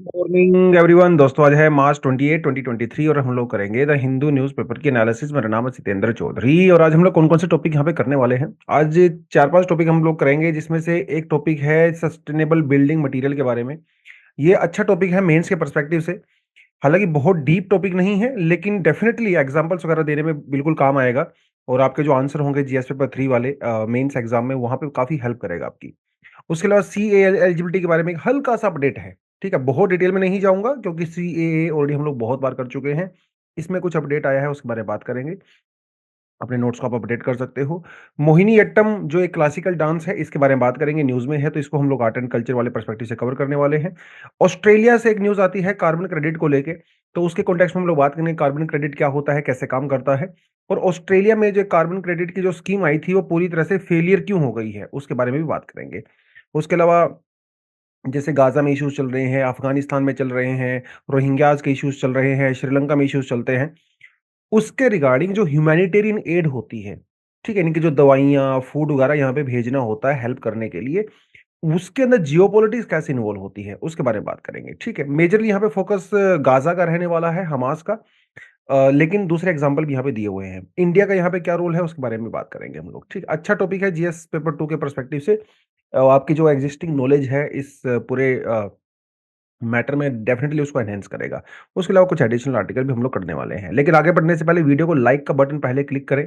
Morning everyone. दोस्तों, आज है मार्च 28 2023 और हम लोग करेंगे द हिंदू न्यूज़पेपर की एनालिसिस। मेरा नाम है सितेंद्र चौधरी और आज हम लोग कौन कौन से टॉपिक यहाँ पे करने वाले हैं। आज चार पांच टॉपिक हम लोग करेंगे, जिसमें से एक टॉपिक है सस्टेनेबल बिल्डिंग मटेरियल के बारे में। ये अच्छा टॉपिक है मेंस के पर्सपेक्टिव से। हालांकि बहुत डीप टॉपिक नहीं है, लेकिन डेफिनेटली एग्जांपल्स वगैरह देने में बिल्कुल काम आएगा। और आपके जो आंसर होंगे जीएस पेपर 3 वाले मेंस एग्जाम में, वहां पे काफी हेल्प करेगा आपकी। उसके अलावा सी एलिजिबिलिटी के बारे में एक हल्का सा अपडेट है। ठीक है, बहुत डिटेल में नहीं जाऊंगा क्योंकि सी ऑलरेडी हम लोग बहुत बार कर चुके हैं। इसमें कुछ अपडेट आया है, उसके बारे में बात करेंगे। अपने नोट्स को आप अपडेट कर सकते हो। मोहिनी अट्टम जो एक क्लासिकल डांस है, इसके बारे में बात करेंगे। न्यूज में है तो इसको हम लोग आर्ट एंड कल्चर वाले पर्सपेक्टिव से कवर करने वाले हैं। ऑस्ट्रेलिया से एक न्यूज आती है कार्बन क्रेडिट को लेके, तो उसके कॉन्टेक्स्ट में हम लोग बात करेंगे कार्बन क्रेडिट क्या होता है, कैसे काम करता है। और ऑस्ट्रेलिया में जो कार्बन क्रेडिट की जो स्कीम आई थी वो पूरी तरह से फेलियर क्यों हो गई है, उसके बारे में भी बात करेंगे। उसके अलावा जैसे गाजा में इश्यूज चल रहे हैं, अफगानिस्तान में चल रहे हैं, रोहिंग्याज के इश्यूज चल रहे हैं, श्रीलंका में इश्यूज चलते हैं, उसके रिगार्डिंग जो ह्यूमैनिटेरियन एड होती है, ठीक है, इनकी जो दवाइयाँ, फूड वगैरह यहाँ पे भेजना होता है हेल्प करने के लिए, उसके अंदर जियोपॉलिटिक्स कैसे इन्वॉल्व होती है, उसके बारे में बात करेंगे। ठीक है, मेजरली यहाँ पे फोकस गाजा का रहने वाला है, हमास का। लेकिन दूसरे एग्जाम्पल भी यहाँ पे दिए हुए हैं। इंडिया का यहाँ पे क्या रोल है, उसके बारे में बात करेंगे हम लोग। ठीक, अच्छा टॉपिक है जीएस पेपर 2 के परस्पेक्टिव से। आपकी जो एग्जिस्टिंग नॉलेज है इस पूरे मैटर में डेफिनेटली उसको एनहेंस करेगा। उसके अलावा कुछ एडिशनल आर्टिकल भी हम लोग करने वाले हैं, लेकिन आगे बढ़ने से पहले वीडियो को लाइक का बटन पहले क्लिक करें।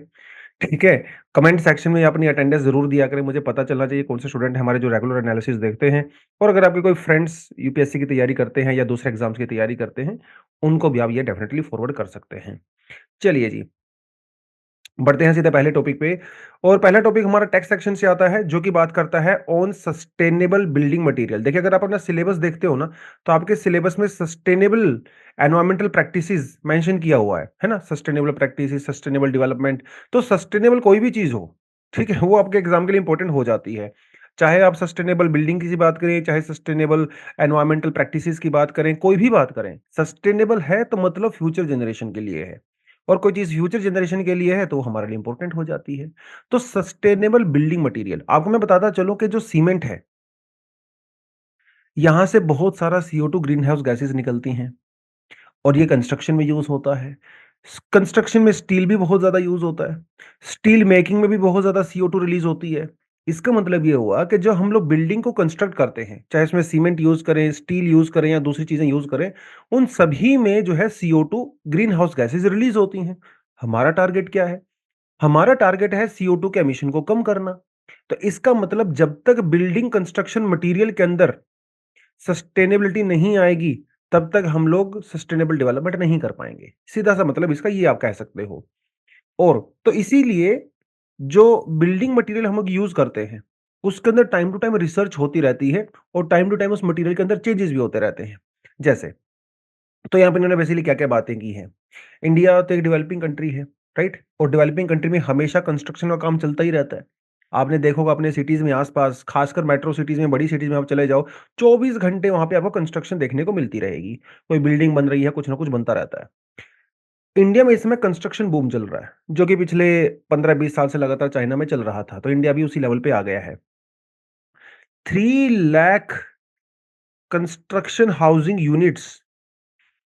ठीक है, कमेंट सेक्शन में अपनी अटेंडेंस जरूर दिया करें, मुझे पता चलना चाहिए कौन से स्टूडेंट हमारे जो रेगुलर एनालिसिस देखते हैं। और अगर आपके कोई फ्रेंड्स यूपीएससी की तैयारी करते हैं या दूसरे एग्जाम्स की तैयारी करते हैं, उनको भी आप ये डेफिनेटली फॉरवर्ड कर सकते हैं। चलिए जी, बढ़ते हैं सीधे पहले टॉपिक पे। और पहला टॉपिक हमारा टेक्स्ट सेक्शन से आता है, जो कि बात करता है ऑन सस्टेनेबल बिल्डिंग मटेरियल। देखिए, अगर आप अपना सिलेबस देखते हो ना, तो आपके सिलेबस में सस्टेनेबल एनवायरमेंटल प्रैक्टिसेस मेंशन किया हुआ है ना, सस्टेनेबल प्रैक्टिसेस, सस्टेनेबल डेवलपमेंट। तो सस्टेनेबल कोई भी चीज हो, ठीक है, वो आपके एग्जाम के लिए इंपॉर्टेंट हो जाती है। चाहे आप सस्टेनेबल बिल्डिंग की बात करें, चाहे सस्टेनेबल एनवायरमेंटल प्रैक्टिसेस की बात करें, कोई भी बात करें, सस्टेनेबल है तो मतलब फ्यूचर जनरेशन के लिए है। और कोई चीज फ्यूचर जनरेशन के लिए है तो वो हमारे लिए इंपॉर्टेंट हो जाती है। तो सस्टेनेबल बिल्डिंग मटेरियल, आपको मैं बताता चलूं कि जो सीमेंट है, यहां से बहुत सारा CO2 ग्रीन हाउस गैसेस निकलती हैं और ये कंस्ट्रक्शन में यूज होता है। कंस्ट्रक्शन में स्टील भी बहुत ज्यादा यूज होता है। स्टील मेकिंग में भी बहुत ज्यादा CO2 रिलीज होती है। इसका मतलब ये हुआ कि जो हम लोग बिल्डिंग को कंस्ट्रक्ट करते हैं, चाहे इसमें सीमेंट यूज करें, स्टील यूज करें या दूसरी चीजें यूज करें, उन सभी में जो है CO2 green house gases release होती हैं। हमारा टारगेट क्या है? हमारा टारगेट है CO2 के एमिशन को कम करना। तो इसका मतलब जब तक बिल्डिंग कंस्ट्रक्शन मटेरियल के अंदर सस्टेनेबिलिटी नहीं आएगी, तब तक हम लोग सस्टेनेबल डेवलपमेंट नहीं कर पाएंगे। सीधा सा मतलब इसका ये आप कह सकते हो। और तो इसीलिए जो बिल्डिंग मटेरियल हम लोग यूज करते हैं, उसके अंदर टाइम टू टाइम रिसर्च होती रहती है और टाइम टू टाइम उस मटेरियल के अंदर चेंजेस भी होते रहते हैं। जैसे, तो यहाँ पे इन्होंने बेसिकली क्या-क्या बातें की हैं। इंडिया तो एक डेवलपिंग कंट्री है, राइट? और डेवलपिंग कंट्री में हमेशा कंस्ट्रक्शन का काम चलता ही रहता है। आपने देखा होगा अपने सिटीज़ में आस-पास, खासकर मेट्रो सिटीज़ में, बड़ी सिटीज़ में आप चले जाओ, 24 घंटे वहाँ पे आपको कंस्ट्रक्शन देखने को मिलती रहेगी। कोई बिल्डिंग बन रही है, कुछ ना कुछ बनता रहता है। इंडिया में इस समय कंस्ट्रक्शन बूम चल रहा है, जो कि पिछले 15-20 साल से लगातार चाइना में चल रहा था, तो इंडिया भी उसी लेवल पे आ गया है। 3 lakh construction housing units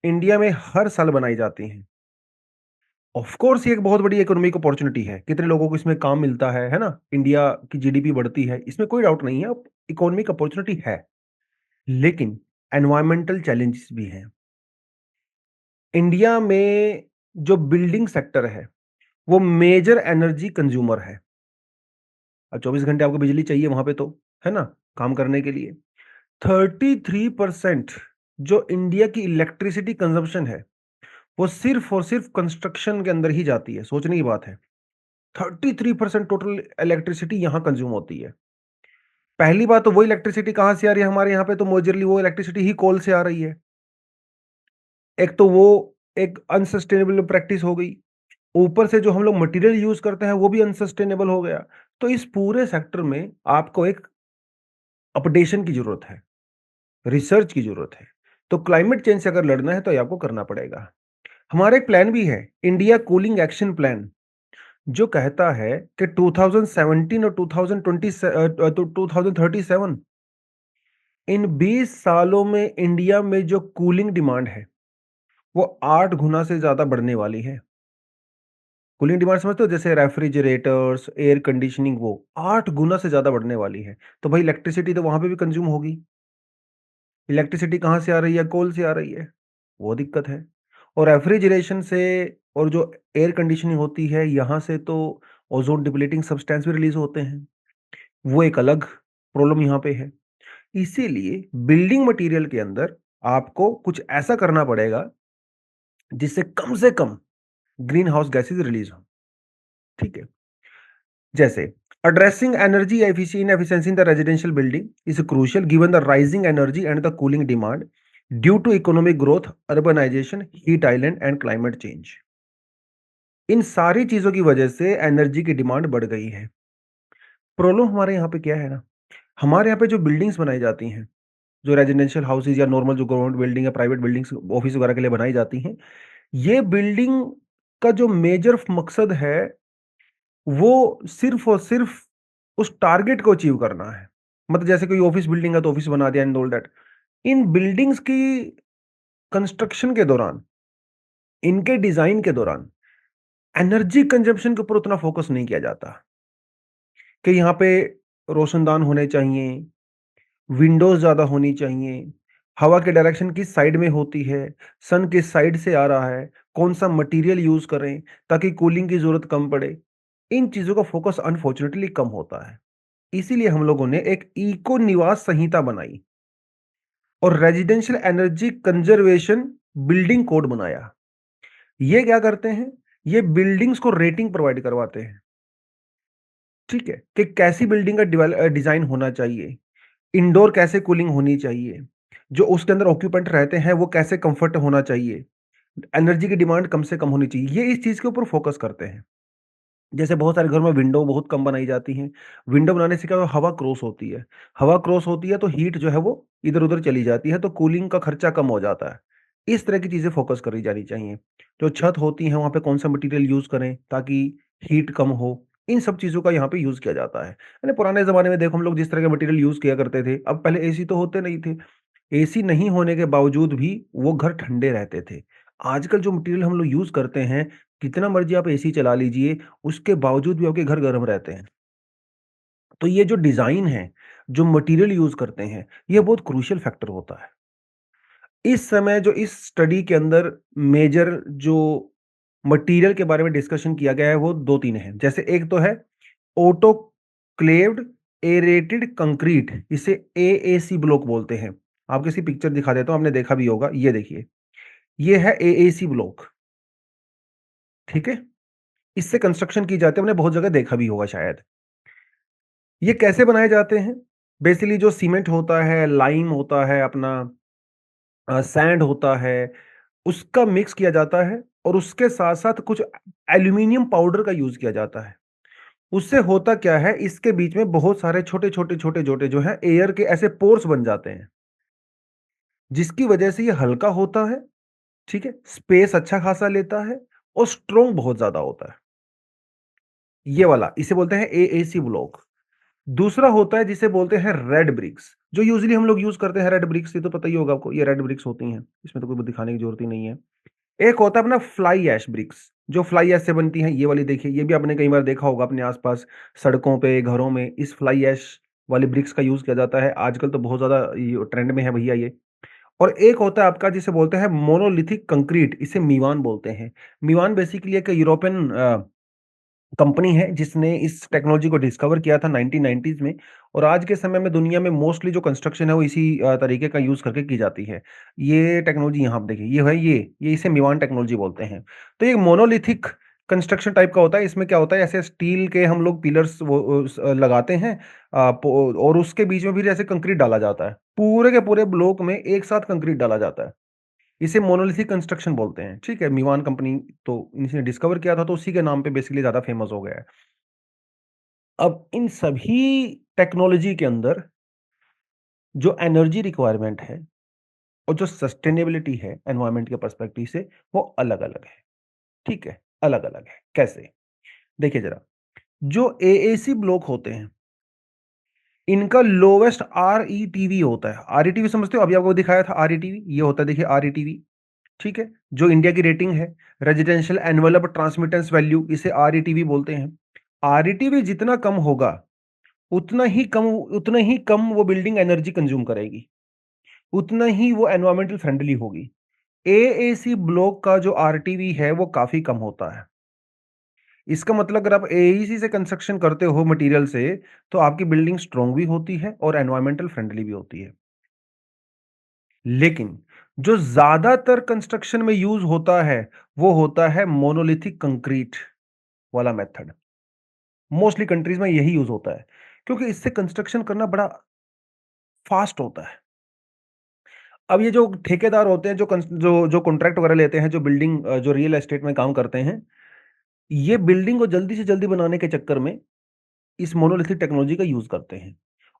India में हर साल बनाई जाती हैं। ऑफ कोर्स ये एक बहुत बड़ी इकोनॉमिक अपॉर्चुनिटी है। कितने लोगों को इसमें काम मिलता है ना? इंडिया की जीडीपी बढ़ती है, इसमें कोई डाउट नहीं है, इकोनॉमिक अपॉर्चुनिटी है। लेकिन एनवायरमेंटल चैलेंजेस भी हैं। इंडिया में जो बिल्डिंग सेक्टर है, वो मेजर एनर्जी कंज्यूमर है। अब 24 घंटे आपको बिजली चाहिए वहां पे तो, है ना? काम करने के लिए। 33% जो इंडिया की इलेक्ट्रिसिटी कंजम्पशन है, वो सिर्फ और सिर्फ कंस्ट्रक्शन के अंदर ही जाती है। सोचने की बात है। 33% टोटल इलेक्ट्रिसिटी यहां कंज्यूम होती है। पहली बात तो वो इलेक्ट्रिसिटी कहां से आ रही है? हमारे यहाँ पे तो मेजरली वो इलेक्ट्रिसिटी ही कोल से आ रही है। एक तो वो एक अनसस्टेनेबल प्रैक्टिस हो गई, ऊपर से जो हम लोग मटेरियल यूज करते हैं वो भी अनसस्टेनेबल हो गया। तो इस पूरे सेक्टर में आपको एक अपडेशन की जरूरत है, रिसर्च की जरूरत है। तो क्लाइमेट चेंज से अगर लड़ना है तो ये आपको करना पड़ेगा। हमारा एक प्लान भी है, इंडिया कूलिंग एक्शन प्लान, जो कहता है कि 2017 और 2020 2037 इन 20 सालों में इंडिया में जो कूलिंग डिमांड है, वो 8 गुना से ज़्यादा बढ़ने वाली है। कूलिंग डिमांड समझते हो? जैसे रेफ्रिजरेटर्स, एयर कंडीशनिंग, वो 8 गुना से ज़्यादा बढ़ने वाली है। तो भाई इलेक्ट्रिसिटी तो वहाँ पे भी कंज़्यूम होगी। इलेक्ट्रिसिटी कहाँ से आ रही है? कोल से आ रही है। वो दिक्कत है। और रेफ्रिजरेशन से और जो एयर कंडीशनिंग होती है, यहाँ से तो ओज़ोन डिप्लीटिंग सब्सटेंस भी रिलीज़ होते हैं। वो एक अलग प्रॉब्लम यहाँ पे है। इसीलिए बिल्डिंग मटीरियल के अंदर आपको कुछ ऐसा करना पड़ेगा जिससे कम से कम ग्रीन हाउस गैसेज़ रिलीज़ हों। ठीक है? जैसे addressing energy inefficiency in the residential building is crucial given the rising energy and the cooling demand due to economic growth, urbanization, heat island and climate change. इन सारी चीजों की वजह से energy की डिमांड बढ़ गई है। प्रॉब्लम हमारे यहाँ पे क्या है ना, हमारे यहाँ पे जो बिल्डिंग्स बनाई जाती हैं, जो रेजिडेंशियल हाउसेज या नॉर्मल जो गवर्नमेंट बिल्डिंग या प्राइवेट बिल्डिंग्स ऑफिस वगैरह के लिए बनाई जाती हैं, ये बिल्डिंग का जो मेजर मकसद है वो सिर्फ़ और सिर्फ़ उस टारगेट को अचीव करना है। मतलब जैसे कोई ऑफ़िस बिल्डिंग है तो ऑफ़िस बना दिया and all that. In buildings की कंस्ट्रक्शन के दौरान, इनके डिज़ाइन के दौरान एनर्जी कंज़म्पशन के ऊपर उतना फ़ोकस नहीं किया जाता कि यहाँ पे रोशनदान होने चाहिए, विंडोज़ ज़्यादा होनी चाहिए, हवा के डायरेक्शन किस साइड में होती है, सन किस साइड से आ रहा है, कौन-सा मटीरियल यूज़ करें ताकि कूलिंग की ज़रूरत कम पड़े। इन चीज़ों का फ़ोकस अनफॉर्चुनेटली कम होता है। इसीलिए हम लोगों ने एक इको निवास संहिता बनाई और residential energy conservation building code बनाया। ये क्या करते हैं? ये बिल्डिंग्स को रेटिंग प्रोवाइड करवाते हैं। ठीक है? कि कैसी बिल्डिंग का डिजाइन होना चाहिए, इंडोर कैसे कूलिंग होनी चाहिए, जो उसके अंदर ऑक्यूपेंट रहते हैं वो कैसे कंफर्ट होना चाहिए, एनर्जी की डिमांड कम से कम होनी चाहिए। ये इस चीज के ऊपर फोकस करते हैं। जैसे बहुत सारे घरों में विंडो बहुत कम बनाई जाती हैं। विंडो बनाने से क्या होता है, हवा क्रॉस होती है। हवा क्रॉस होती है तो हीट जो है वो इधर-उधर चली जाती है, तो कूलिंग का खर्चा कम हो जाता है। इस तरह की चीज़ें फोकस करी जानी चाहिए। जो छत होती है वहाँ पे कौन-सा मटीरियल यूज़ करें ताकि हीट कम हो, इन सब चीज़ों का यहाँ पे यूज़ किया जाता है। यानी पुराने ज़माने में देखो हम लोग जिस तरह के मटीरियल यूज़ किया करते थे, अब पहले एसी तो होते नहीं थे। एसी नहीं होने के बावजूद भी वो घर ठंडे रहते थे। आजकल जो मटीरियल हम लोग यूज़ करते हैं, कितना मर्ज़ी आप एसी चला लीजिए, उसके बावजूद भी आपके घर गर्म रहते हैं। तो ये जो डिज़ाइन है, जो मटीरियल यूज़ करते हैं, ये बहुत क्रूशियल फैक्टर होता है। इस समय जो इस स्टडी के अंदर मेजर जो मटीरियल के बारे में डिस्कशन किया गया है, वो 2-3 हैं। जैसे एक तो है ऑटोक्लेव्ड एरेटेड कंक्रीट, इसे एएसी ब्लॉक बोलते हैं। आपको इसकी पिक्चर दिखा देता हूँ, आपने देखा भी होगा। ये देखिए, ये है एएसी ब्लॉक, ठीक है? इससे कंस्ट्रक्शन की जाती है, आपने बहुत जगह देखा भी होगा शायद। ये कैसे बनाए जाते हैं? बेसिकली जो सीमेंट होता है, लाइम होता है, अपना सैंड होता है, उसका मिक्स किया जाता है और उसके साथ-साथ कुछ एल्यूमीनियम पाउडर का यूज़ किया जाता है। उससे होता क्या है, इसके बीच में बहुत सारे छोटे-छोटे, छोटे-छोटे जो हैं एयर के ऐसे पोर्स बन जाते हैं, जिसकी वजह से ये हल्का होता है, ठीक है? स्पेस अच्छा खासा लेता है और स्ट्रॉन्ग बहुत ज़्यादा होता है। ये वाला, इसे बोलते हैं एएसी ब्लॉक। दूसरा होता है जिसे बोलते हैं रेड ब्रिक्स, जो यूजुअली हम लोग यूज़ करते हैं रेड ब्रिक्स, ये तो पता ही होगा आपको, ये रेड ब्रिक्स होती हैं, इसमें तो कोई दिखाने की ज़रूरत ही नहीं है। एक होता है अपना फ्लाई ऐश ब्रिक्स, जो फ्लाई ऐश से बनती हैं, ये वाली देखिए, ये भी आपने कई बार देखा होगा अपने आस-पास सड़कों पे, घरों में इस फ्लाई ऐश वाली ब्रिक्स का यूज़ किया जाता है। आजकल तो बहुत ज़्यादा ये ट्रेंड में है भैया ये। और एक होता है आपका जिसे बोलते हैं मोनोलिथिक कंक्रीट, इसे मीवान बोलते हैं। मीवान बेसिकली एक यूरोपियन कंपनी है जिसने इस टेक्नोलॉजी को डिस्कवर किया था 1990s में, और आज के समय में दुनिया में मोस्टली जो कंस्ट्रक्शन है वो इसी तरीके का यूज़ करके की जाती है। ये टेक्नोलॉजी यहाँ आप देखिए, ये है ये इसे मीवान टेक्नोलॉजी बोलते हैं। तो ये मोनोलिथिक कंस्ट्रक्शन टाइप का होता है। इसमें क्या होता है, ऐसे स्टील के हम लोग पिलर्स लगाते हैं, और उसके बीच में फिर ऐसे कंक्रीट डाला जाता है। पूरे के पूरे ब्लॉक में एक साथ कंक्रीट डाला जाता है। इसे मोनोलिथिक कंस्ट्रक्शन बोलते हैं, ठीक है? मीवान कंपनी तो इसने डिस्कवर किया था, तो उसी के नाम पे बेसिकली ज़्यादा फेमस हो गया है। अब इन सभी टेक्नोलॉजी के अंदर जो एनर्जी रिक्वायरमेंट है और जो सस्टेनेबिलिटी है एनवायरनमेंट के पर्सपेक्टिव से, वो अलग-अलग है, ठीक है? अलग-अलग है। कैसे? देखिए ज़रा, जो एएसी ब्लॉक होते हैं, इनका लोवेस्ट आरईटीवी होता है। आरईटीवी समझते हो? अभी आपको दिखाया था आरईटीवी, ये होता है देखिए आरईटीवी, ठीक है? जो इंडिया की रेटिंग है, रेजिडेंशियल एनवेलप ट्रांसमिटेंस वैल्यू, इसे आरईटीवी बोलते हैं। आरईटीवी जितना कम होगा, उतना ही कम वो बिल्डिंग एनर्जी कंज्यूम करेगी, उतना ही वो एनवायरमेंटल फ्रेंडली होगी। एएसी ब्लॉक का जो आरटीवी है वो काफी कम होता है। इसका मतलब अगर आप एईसी से कंस्ट्रक्शन करते हो मटेरियल से, तो आपकी बिल्डिंग स्ट्रांग भी होती है और एनवायरमेंटल फ्रेंडली भी होती है। लेकिन जो ज्यादातर कंस्ट्रक्शन में यूज होता है, वो होता है मोनोलिथिक कंक्रीट वाला मेथड। मोस्टली कंट्रीज में यही यूज होता है, क्योंकि इससे कंस्ट्रक्शन करना बड़ा फास्ट होता है। अब ये जो ठेकेदार होते हैं, जो कॉन्ट्रैक्ट वगैरह लेते हैं, जो बिल्डिंग जो रियल एस्टेट में काम करते हैं, ये बिल्डिंग को जल्दी से जल्दी बनाने के चक्कर में इस मोनोलिथिक टेक्नोलॉजी का यूज करते हैं।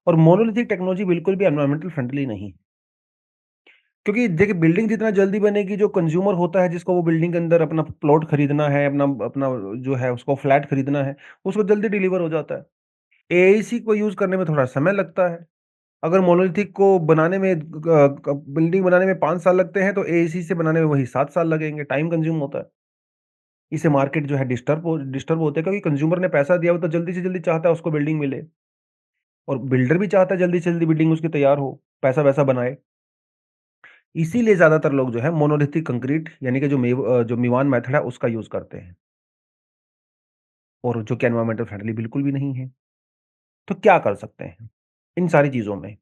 और मोनोलिथिक टेक्नोलॉजी बिल्कुल भी एनवायरमेंटल फ्रेंडली नहीं, क्योंकि देखिए बिल्डिंग जितना जल्दी बनेगी, जो कंज्यूमर होता है जिसको वो बिल्डिंग के अंदर अपना प्लॉट खरीदना है, अपना अपना जो है उसको फ्लैट खरीदना है, उसको जल्दी डिलीवर हो जाता है। एआईसी को यूज करने में थोड़ा समय लगता है। अगर मोनोलिथिक को बनाने में बिल्डिंग बनाने में 5 साल लगते हैं, तो एआईसी से बनाने में वही 7 साल लगेंगे। टाइम कंज्यूम होता है। इसे मार्केट जो है डिस्टर्ब होते हैं, क्योंकि कंज्यूमर ने पैसा दिया हो तो जल्दी से जल्दी चाहता है उसको बिल्डिंग मिले, और बिल्डर भी चाहता है जल्दी से जल्दी बिल्डिंग उसकी तैयार हो, पैसा वैसा बनाए। इसीलिए ज्यादातर लोग जो है मोनोलिथिक कंक्रीट यानी कि जो मीवान मेथड है उसका यूज करते हैं, और जो कि एनवायरमेंटल फ्रेंडली बिल्कुल भी नहीं है। तो क्या कर सकते हैं इन सारी चीजों में?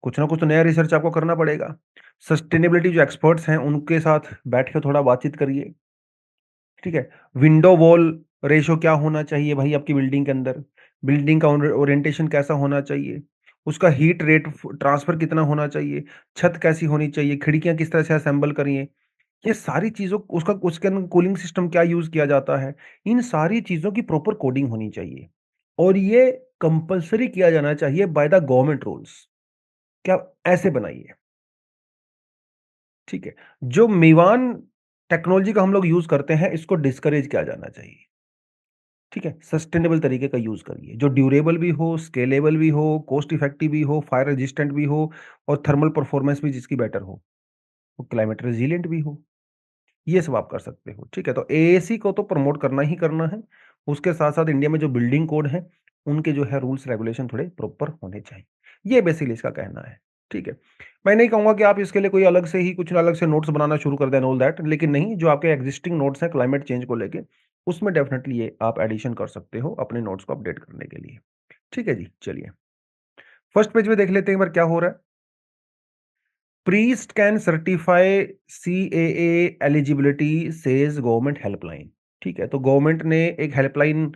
कुछ ना कुछ तो नया रिसर्च आपको करना पड़ेगा। सस्टेनेबिलिटी जो एक्सपर्ट्स हैं उनके साथ बैठ के थोड़ा बातचीत करिए, ठीक है? विंडो वॉल रेशो क्या होना चाहिए भाई आपकी बिल्डिंग के अंदर? बिल्डिंग का ओरिएंटेशन कैसा होना चाहिए? उसका हीट रेट ट्रांसफर कितना होना चाहिए? छत कैसी होनी चाहिए? खिड़कियां किस तरह से असेंबल करिए? ये सारी चीज़ों उसका उसके अंदर कूलिंग सिस्टम क्या यूज़ किया जाता है, इन सारी चीज़ों की प्रॉपर कोडिंग होनी चाहिए, और ये कंपल्सरी किया जाना चाहिए बाय द गवर्नमेंट रूल्स, कि आप ऐसे बनाइए, ठीक है? जो मीवान टेक्नोलॉजी का हम लोग यूज़ करते हैं, इसको डिस्करेज किया जाना चाहिए, ठीक है? सस्टेनेबल तरीके का यूज़ करिए, जो ड्यूरेबल भी हो, स्केलेबल भी हो, कॉस्ट इफेक्टिव भी हो, फायर रेजिस्टेंट भी हो, और थर्मल परफॉर्मेंस भी जिसकी बेटर हो, वो क्लाइमेट रेजिलिएंट भी हो। ये सब आप कर सकते हो, ठीक है? तो एएसी को तो प्रमोट करना ही करना है। उसके साथ-साथ इंडिया में जो बिल्डिंग कोड हैं, उनके जो है रूल्स रेगुलेशन थोड़े प्रॉपर होने चाहिए। ये बेसिकली इसका कहना है, ठीक है? मैं नहीं कहूँगा कि आप इसके लिए कोई अलग से ही कुछ अलग से नोट्स बनाना शुरू कर दें एंड ऑल दैट, लेकिन नहीं, जो आपके एक्जिस्टिंग नोट्स हैं क्लाइमेट चेंज को लेके, उसमें डेफिनिटली ये आप एडिशन कर सकते हो अपने नोट्स को अपडेट करने के लिए। ठीक है जी, चलिए। फर्स्ट पेज में देख लेते हैं एक बार क्या हो रहा है। Priest can certify CAA eligibility says government helpline. ठीक है, तो गवर्नमेंट ने एक हेल्पलाइन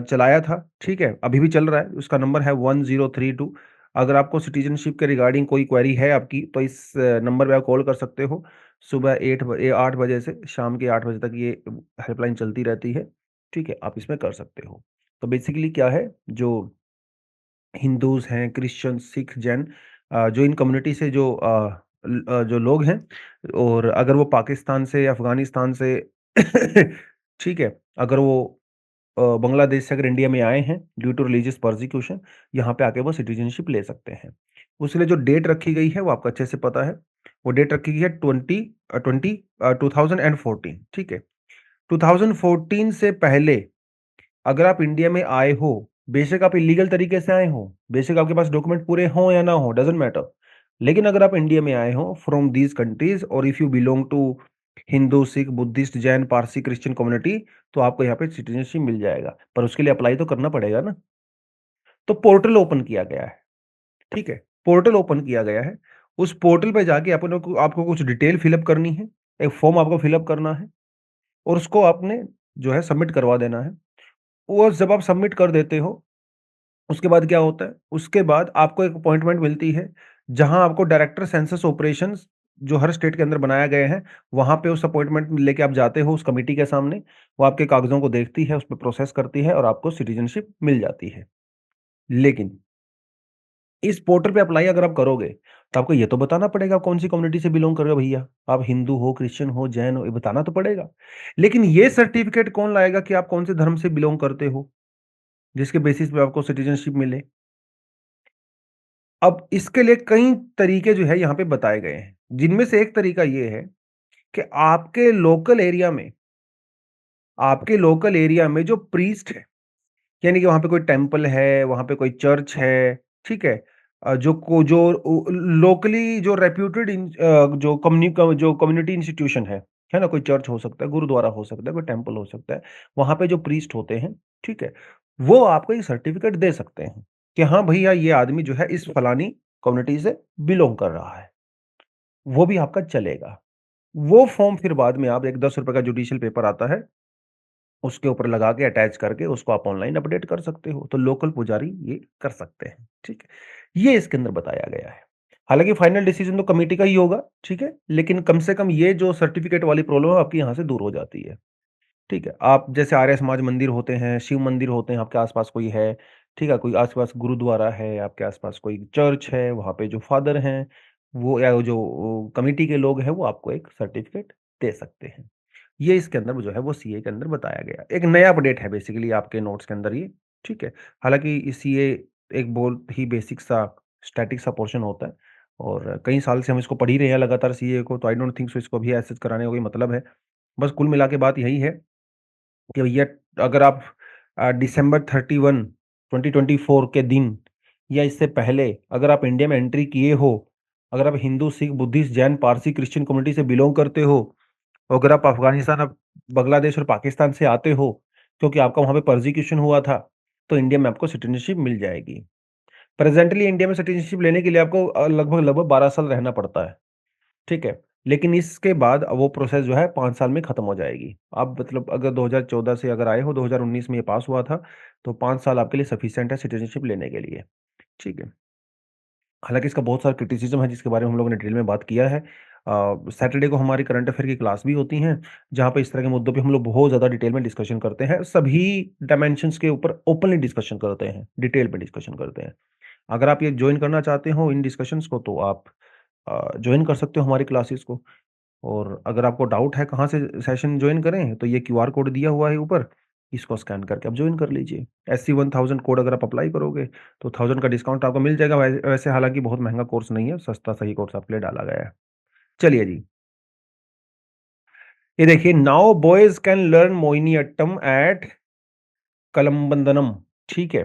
चलाया था, ठीक है, अभी भी चल रहा है, उसका नंबर है 1032। अगर आपको सिटीजनशिप के रिगार्डिंग कोई क्वेरी है आपकी, तो इस नंबर पे आप कॉल कर सकते हो। सुबह 8 बजे से शाम के 8 बजे तक ये हेल्पलाइन चलती रहती है, ठीक है, आप इसमें कर सकते हो। तो बेसिकली क्या है, जो हिंदूज़ हैं, क्रिश्चियन, सिख, जैन, जो इन कम्युनिटी से जो लोग हैं, और अगर वो पाकिस्तान से, अफ़गानिस्तान से ठीक है, अगर वो बांग्लादेश से अगर इंडिया में आए हैं ड्यू टू रिलीजियस परसिक्यूशन, यहाँ पे आके वो सिटीज़नशिप ले सकते हैं। उसके लिए जो डेट रखी गई है वो आपको अच्छे से पता है। वो डेट रखी गई है 2014, ठीक है। 2014 से पहले अगर आप इंडिया में आए हो, बेशक आप इलीगल तरीके से आए हो, बेशक आपके पास डॉक्यूमेंट पूरे हों या ना हो, डज़न्ट मैटर। लेकिन अगर आप इंडिया में आए हो फ्रॉम दीज़ कंट्रीज़, और if you belong to Hindu, Sikh, Buddhist, Jain, Parsi, Christian community, तो आपको यहाँ पे सिटीज़नशिप मिल जाएगा। पर उसके लिए अप्लाई तो करना पड़ेगा ना। तो पोर्टल ओपन किया गया है, ठीक है? पोर्टल ओपन किया गया है। उस पोर्टल पे जाके अपने को आपको कुछ डिटेल फिल अप करनी है, एक फॉर्म आपको फिल अप करना है, और उसको आपने जो है सबमिट करवा देना है। वो जब आप सबमिट कर देते हो, उसके बाद क्या होता है, उसके बाद आपको एक अपॉइंटमेंट मिलती है, जहाँ आपको डायरेक्टर सेंसस ऑपरेशंस जो हर स्टेट के अंदर बनाए गए हैं, वहाँ पे उस अपॉइंटमेंट लेके आप जाते हो उस कमिटी के सामने, वो आपके कागज़ों को देखती है, उसपे प्रोसेस करती है, और आपको सिटीज़नशिप मिल जाती है। लेकिन इस पोर्टल पे अप्लाई अगर आप करोगे, तो आपको ये तो बताना पड़ेगा आप कौन-सी कम्युनिटी से बिलॉन्ग कर रहे हो भैया। आप हिंदू हो, क्रिश्चियन हो, जैन हो, ये बताना तो पड़ेगा। लेकिन ये सर्टिफ़िकेट कौन लाएगा कि आप कौन से धर्म से बिलॉन्ग करते हो, जिसके बेसिस पे आपको सिटीज़नशिप मिले? अब इसके लिए कई तरीके जो है यहाँ पे बताए गए हैं, जिनमें से एक तरीका ये है कि आपके लोकल एरिया में जो प्रीस्ट है, यानी कि वहाँ पे कोई टेम्पल है, वहाँ पे कोई चर्च है, ठीक है? जो लोकली जो रेप्यूटेड जो कम्युनिटी इंस्टीट्यूशन है ना? कोई चर्च हो सकता है, गुरुद्वारा हो सकता है, कोई टेम्पल हो सकता है, वहाँ पे जो प्रीस्ट होते हैं, ठीक है? वो आपको एक सर्टिफ़िकेट दे सकते हैं कि हाँ भैया, ये आदमी जो है इस फलानी कम्युनिटी से बिलॉन्ग कर रहा है, वो भी आपका चलेगा। वो फ़ॉर्म फिर बाद में आप एक ₹10 का जुडिशियल पेपर आता है, उसके ऊपर लगा के अटैच करके उसको आप ऑनलाइन अपडेट कर सकते हो। तो लोकल पुजारी ये कर सकते हैं, ठीक है? ये इसके अंदर बताया गया है। हालाँकि फाइनल डिसीज़न तो कमिटी का ही होगा, ठीक है? लेकिन कम से कम ये जो सर्टिफ़िकेट वाली प्रॉब्लम है आपकी यहाँ से दूर हो जाती है, ठीक है? आप जैसे आर्य समाज मंदिर होते हैं, शिव मंदिर होते हैं, आपके आस-पास कोई है, ठीक है? कोई आस-पास गुरुद्वारा है, आपके आस-पास कोई चर्च है, वहाँ पे जो फादर हैं, वो या जो कमिटी के लोग हैं, वो आपको एक सर्टिफ़िकेट दे सकते हैं। ये इसके अंदर वो जो है वो सीए के अंदर बताया गया। एक नया अपडेट है बेसिकली आपके नोट्स के अंदर ये, ठीक है? हालाँकि सीए एक बहुत ही बेसिक सा स्टैटिक सा पोर्शन होता है और कई साल से हम इसको पढ़ ही रहे हैं लगातार सीए को, तो आई डोंट थिंक सो इसको अभी ऐसे कराने का कोई मतलब है। बस कुल मिला के बात यही है कि भैया, अगर आप डिसेंबर 31, 2024 के दिन या इससे पहले अगर आप इंडिया में एंट्री किए हो, अगर आप Hindu, Sikh, Buddhist, Jain, Parsi, Christian community से बिलॉन्ग करते हो, अगर आप अफ़गानिस्तान, आप बांग्लादेश और पाकिस्तान से आते हो, क्योंकि आपका वहाँ पे परसेक्यूशन हुआ था, तो इंडिया में आपको सिटीज़नशिप मिल जाएगी। प्रेज़ेंटली इंडिया में सिटीज़नशिप लेने के लिए आपको लगभग-लगभग 12 साल रहना पड़ता है, ठीक है? लेकिन इसके बाद वो प्रोसेस जो है 5 साल में खत्म हो जाएगी। आप मतलब अगर 2014 से अगर आए हो, 2019 में ये पास हुआ था, तो 5 साल आपके लिए सफिशिएंट है सिटीज़नशिप लेने के लिए, ठीक है? हालाँकि इसका बहुत सारा क्रिटिसिज़्म है जिसके बारे में हम लोगों ने डिटेल में बात किया है। सैटरडे को हमारी करंट अफ़ेयर की क्लास भी होती हैं, जहाँ पे इस तरह के मुद्दों पे हम लोग बहुत ज़्यादा डिटेल में डिस्कशन करते हैं। सभी डायमेंशन्स के ऊपर ओपनली डिस्कशन करते हैं, डिटेल में डिस्कशन करते हैं। अगर आप ये जॉइन करना चाहते हो इन डिस्कशंस को, तो आप जॉइन कर सकते हो हमारी क्लासेस को। और अगर आपको डाउट है कहाँ से सेशन जॉइन करें, तो ये क्यूआर कोड दिया हुआ है ऊपर, इसको स्कैन करके आप जॉइन कर लीजिए। एससी 1000 कोड अगर आप अप्लाई करोगे, तो 1000 का डिस्काउंट आपको मिल जाएगा। वैसे हालाँकि बहुत महँगा कोर्स नहीं है, सस्ता सही कोर्स आपके लिए डाला गया है। चलिए जी, ये देखिए, now boys can learn Mohiniyattam at Kalamandalam, ठीक है?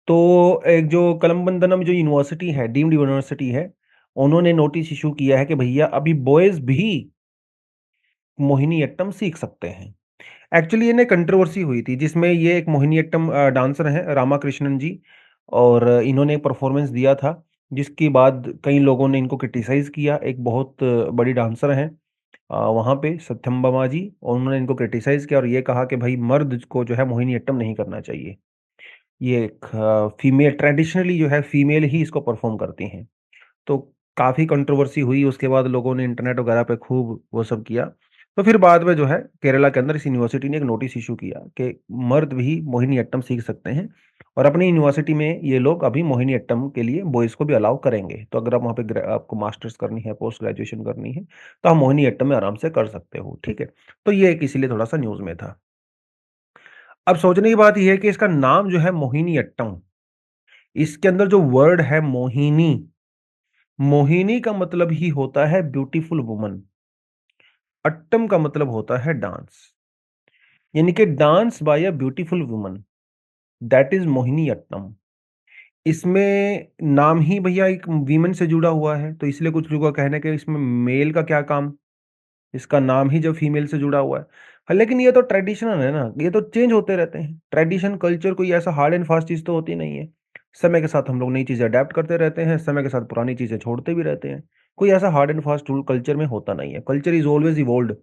तो एक जो कलम्बंदनम जो यूनिवर्सिटी है, डीम्ड यूनिवर्सिटी है, उन्होंने नोटिस इश्यू किया है कि भैया अभी बॉयज़ भी मोहिनीअट्टम सीख सकते हैं। एक्चुअली ये ना कंट्रोवर्सी हुई थी जिसमें ये एक मोहिनीअट्टम डांसर हैं रामाकृष्णन जी, और इन्होंने परफॉर्मेंस दिया था, जिसके बाद कई लोगों ने इनको क्रिटिसाइज़ किया। एक बहुत बड़ी डांसर हैं वहाँ पे सत्यभामा जी, और उन्होंने इनको क्रिटिसाइज़ किया और ये कहा कि भाई मर्द को जो है मोहिनीअट्टम नहीं करना चाहिए। ये एक फीमेल ट्रेडिशनली जो है फीमेल ही इसको परफॉर्म करती हैं। तो काफ़ी कंट्रोवर्सी हुई, उसके बाद लोगों ने इंटरनेट वगैरह पे खूब वो सब किया। तो फिर बाद में जो है केरला के अंदर इस यूनिवर्सिटी ने एक नोटिस इश्यू किया कि मर्द भी मोहिनीअट्टम सीख सकते हैं, और अपनी यूनिवर्सिटी में ये लोग अभी मोहिनीअट्टम के लिए बॉयज़ को भी अलाउ करेंगे। तो अगर आप वहाँ पे आपको मास्टर्स करनी है, पोस्ट ग्रेजुएशन करनी है, तो आप मोहिनीअट्टम में आराम से कर सकते हो, ठीक है? तो ये एक इसीलिए थोड़ा-सा न्यूज़ में था। अब सोचने की बात ये है कि इसका नाम जो है मोहिनीअट्टम, इसके अंदर जो वर्ड है मोहिनी, मोहिनी का मतलब ही होता है ब्यूटीफुल वुमन। अट्टम का मतलब होता है डांस, यानी कि dance by a beautiful woman, that is Mohiniyattam. इसमें नाम ही भैया एक वीमेन से जुड़ा हुआ है, तो इसलिए कुछ लोगों का कहना है कि इसमें मेल का क्या काम, इसका नाम ही जब फीमेल से जुड़ा हुआ है। हाँ, लेकिन ये तो ट्रेडिशनल है ना, ये तो चेंज होते रहते हैं। ट्रेडिशन कल्चर कोई ऐसा हार्ड एंड फास्ट चीज़ तो होती नहीं है। समय के साथ हम लोग नई चीज़ें अडैप्ट करते रहते हैं, समय के साथ पुरानी चीज़ें छोड़ते भी रहते हैं। कोई ऐसा hard and fast rule culture में होता नहीं है। कल्चर इज़ ऑलवेज़ इवॉल्व्ड,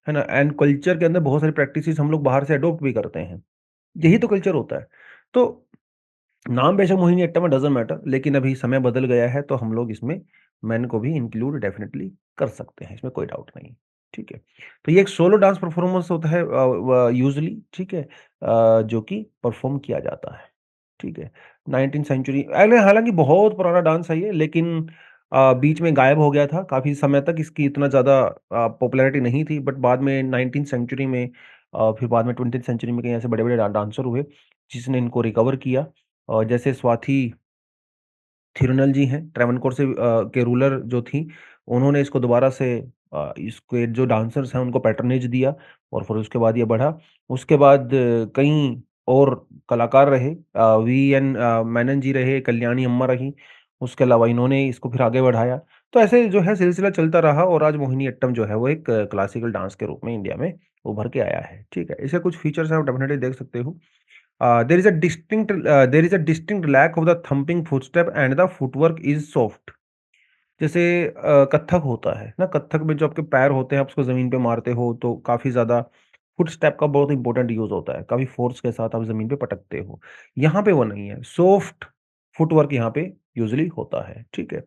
है ना? एंड कल्चर के अंदर बहुत सारी प्रैक्टिसेज़ हम लोग बाहर से अडॉप्ट भी करते हैं। यही तो कल्चर होता है। तो नाम बेशक मोहिनीअट्टम है, डज़न्ट मैटर, लेकिन अभी समय बदल गया है, तो हम लोग इसमें मेन को भी इंक्लूड डेफिनिटली कर सकते हैं, इसमें कोई डाउट नहीं, ठीक है। तो ये एक सोलो डांस परफॉर्मेंस होता है यूजुअली, ठीक है, जो कि परफॉर्म किया जाता है, ठीक है। 19th सेंचुरी अरे हालाँकि बहुत पुराना डांस है ये, लेकिन बीच में गायब हो गया था, काफ़ी समय तक इसकी इतना ज़्यादा पॉपुलैरिटी नहीं थी, बट बाद में 19th सेंचुरी में फिर बाद में 20th सेंचुरी में कई ऐसे बड़े-बड़े डांसर हुए, जिसने इनको रिकवर किया। जैसे स्वाति थिरुनल जी हैं, ट्रैवनकोर से के रूलर जो थी, उन्होंने इसको दोबारा से इसके जो डांसर्स हैं उनको पैट्रोनेज दिया और फिर उसके बाद ये बढ़ा। उसके बाद कई और कलाकार रहे, वीएन मेनन जी रहे, कल्याणी अम्मा रहीं, उसके अलावा इन्होंने इसको फिर आगे बढ़ाया। तो ऐसे जो है सिलसिला चलता रहा और आज मोहिनीअट्टम जो है वो एक क्लासिकल डांस के रूप में इंडिया में उभर के आया है, ठीक है? इसके कुछ फीचर्स आप डेफिनिटली देख सकते हो। There is a distinct lack of the thumping footstep and the footwork is soft. जैसे कथक होता है ना, कथक में जो आपके पैर होते हैं आप उसको ज़मीन पे मारते हो तो काफ़ी ज़्यादा फुटस्टेप का बहुत इंपॉर्टेंट यूज़ होता है, काफ़ी फ़ोर्स के साथ आप ज़मीन पे पटकते हो। यहाँ पे वो नहीं है, सॉफ्ट फुटवर्क यहाँ पे यूज़ुअली होता है, ठीक है?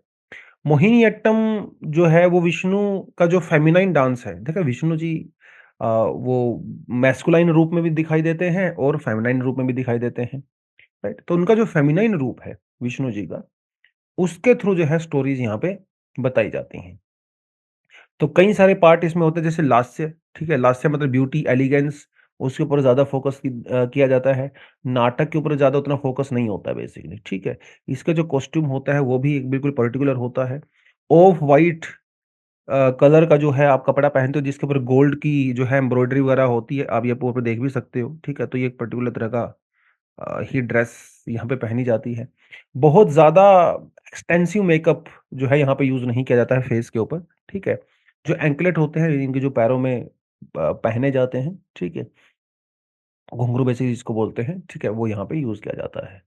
मोहिनीअट्टम जो है वो विष्णु का जो फेमिनाइन डांस है, देखा विष्णु जी वो मैस्कुलाइन रूप में भी दिखाई देते हैं और फेमिनाइन रूप में भी दिखाई देते हैं, राइट? तो उनका जो फेमिनाइन रूप है विष्णु जी का, उसके थ्रू जो है स्टोरीज़ यहाँ पे बताई जाती हैं। तो कई सारे पार्ट इसमें होते हैं जैसे लास्य, ठीक है? लास्य मतलब ब्यूटी, एलिगेंस, उसके ऊपर ज़्यादा फ़ोकस किया जाता है। नाटक के ऊपर ज़्यादा उतना फ़ोकस नहीं होता है बेसिकली, ठीक है? इसका जो कॉस्ट्यूम होता है वो भी एक बिल्कुल पर्टिकुलर होता है। ऑफ व्हाइट कलर का जो है आप कपड़ा पहनते हो जिसके ऊपर गोल्ड की जो है एम्ब्रॉयडरी वगैरह होती है, आप ये ऊपर देख भी सकते हो, ठीक है? तो ये एक पर्टिकुलर तरह का ही ड्रेस यहाँ पे पहनी जाती है। बहुत ज़्यादा एक्सटेंसिव मेकअप जो है यहाँ पे यूज़ नहीं किया जाता है फेस के ऊपर, ठीक है? जो एंकलेट होते हैं इनके जो पैरों में पहने जाते हैं, ठीक है? घुंघरू बेसिकली जिसको बोलते हैं, ठीक है? वो यहाँ पे यूज़ किया जाता है।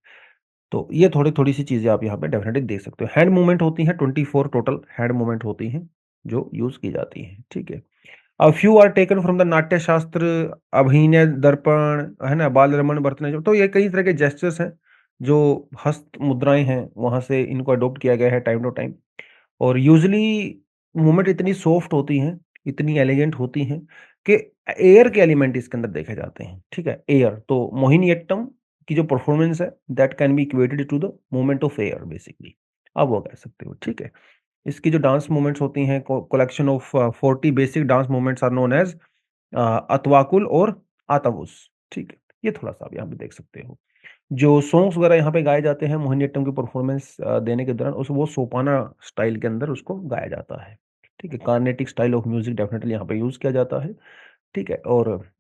तो ये थोड़ी-सी चीज़ें आप यहाँ पे डेफ़िनेटली देख सकते हो। हैंड मूवमेंट होती हैं 24 टोटल हैंड मूवमेंट होती हैं, जो यूज़ की जाती हैं, ठीक है? A few are taken from the नाट्य शास्त्र, अभिनय दर्पण, है ना? बाल रमण, भरतनाट्यम तो ये कई तरह के जेस्चर्स हैं, जो हस्त मुद्राएँ हैं, वहाँ से इनको अडॉप्ट किया गया है टाइम टू टाइम और यूजुअली मूवमेंट इतनी सॉफ्ट होती हैं, इतनी एलिगेंट होती हैं कि एयर के एलिमेंट इसके अंदर देखे जाते हैं, ठीक है? एयर तो मोहिनीअट्टम की जो परफॉर्मेंस है that can be equated to the movement of air basically, आप वो कह सकते हो, ठीक है? इसकी जो डांस मूवमेंट्स होती हैं collection of 40 basic dance movements are known as adavukal और आतावुस, ठीक है? ये थोड़ा-सा आप यहाँ पे देख सकते हो। जो सॉन्ग्स वगैरह यहाँ पे गाए जाते हैं मोहिनीअट्टम की परफॉर्मेंस देने के दौरान उस वो सोपाना स्टाइल के अंदर उसको गाया जाता है, ठीक है? Carnatic style of music definitely यहाँ पे यूज़ किया जाता है, ठीक है? और